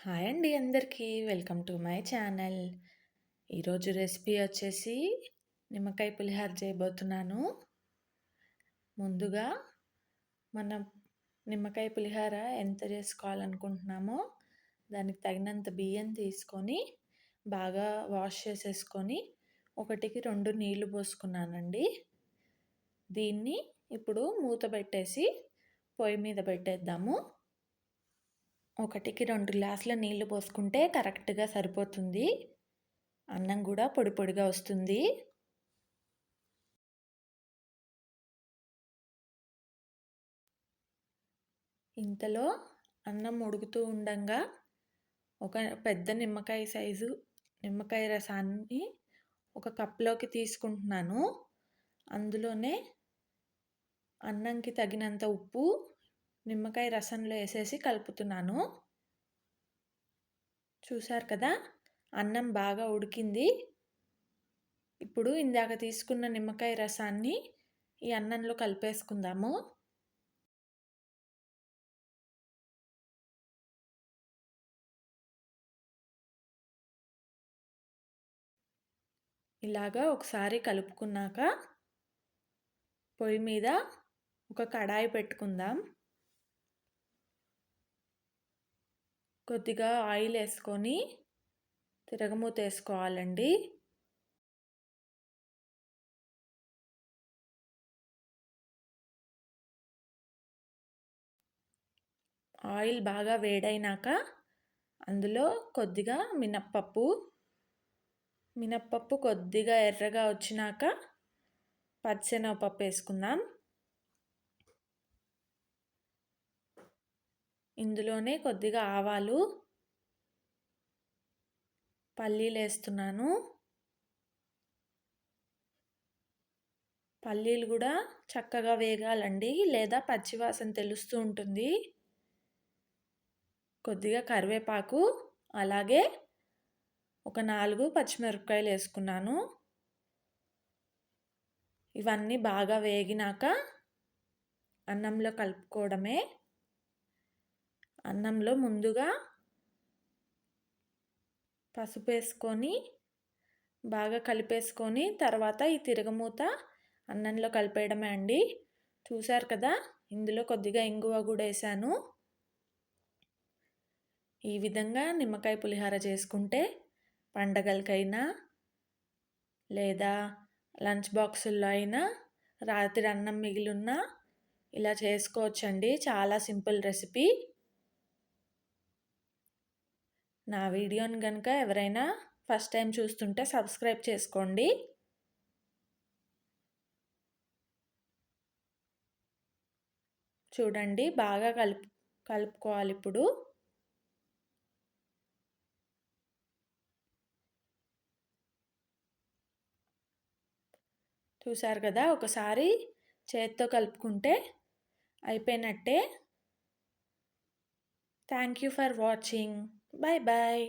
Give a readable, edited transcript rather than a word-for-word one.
Hi అండి అందరికీ. Welcome to my channel. ఈరోజు రెసిపీ వచ్చేసి నిమ్మకాయ పులిహోర చేయబోతున్నాను. ముందుగా మనం నిమ్మకాయ పులిహోర ఎంత చేసుకోవాలనుకుంటున్నామో దానికి తగినంత బియ్యం తీసుకొని బాగా వాష్ చేసేసుకొని 1కి 2 నీళ్లు పోసుకున్నానండి. దీన్ని ఇప్పుడు మూత పెట్టేసి పొయ్యి మీద పెట్టేద్దాము. 1కి 2 గ్లాసుల నీళ్లు పోసుకుంటే కరెక్ట్గా సరిపోతుంది. అన్నం కూడా పొడి పొడిగా వస్తుంది. ఇంతలో అన్నం ఉడుకుతూ ఉండంగా ఒక పెద్ద నిమ్మకాయ సైజు నిమ్మకాయ రసాన్ని ఒక కప్లోకి తీసుకుంటున్నాను. అందులోనే అన్నంకి తగినంత ఉప్పు నిమ్మకాయ రసంలో వేసేసి కలుపుతున్నాను. చూసారు కదా, అన్నం బాగా ఉడికింది. ఇప్పుడు ఇందాక తీసుకున్న నిమ్మకాయ రసాన్ని ఈ అన్నంలో కలిపేసుకుందాము. ఇలాగా ఒకసారి కలుపుకున్నాక పొయ్యి మీద ఒక కడాయి పెట్టుకుందాం. కొద్దిగా ఆయిల్ వేసుకొని తిరగమూత వేసుకోవాలండి. ఆయిల్ బాగా వేడైనాక అందులో కొద్దిగా మినప్పప్పు కొద్దిగా ఎర్రగా వచ్చినాక పచ్చెనగపప్పు వేసుకుందాం. ఇందులోనే కొద్దిగా ఆవాలు, పల్లీలు వేస్తున్నాను. పల్లీలు కూడా చక్కగా వేగాలండి, లేదా పచ్చివాసన తెలుస్తూ ఉంటుంది. కొద్దిగా కరివేపాకు, అలాగే ఒక 4 పచ్చిమిరపకాయలు వేసుకున్నాను. ఇవన్నీ బాగా వేగినాక అన్నంలో కలుపుకోవడమే. అన్నంలో ముందుగా పసుపు వేసుకొని బాగా కలిపేసుకొని తర్వాత ఈ తిరగమూత అన్నంలో కలిపేయడమే అండి. చూసారు కదా, ఇందులో కొద్దిగా ఇంగువ కూడా వేసాను. ఈ విధంగా నిమ్మకాయ పులిహోర చేసుకుంటే పండగలకైనా లేదా లంచ్ బాక్సుల్లో అయినా రాత్రి అన్నం మిగిలిన్నా ఇలా చేసుకోవచ్చండి. చాలా సింపుల్ రెసిపీ. నా వీడియోని కనుక ఎవరైనా ఫస్ట్ టైం చూస్తుంటే సబ్స్క్రైబ్ చేసుకోండి. చూడండి, బాగా కలుపుకోవాలి. ఇప్పుడు చూసారు కదా, ఒకసారి చేత్తో కలుపుకుంటే అయిపోయినట్టే. Thank you for watching. Bye bye.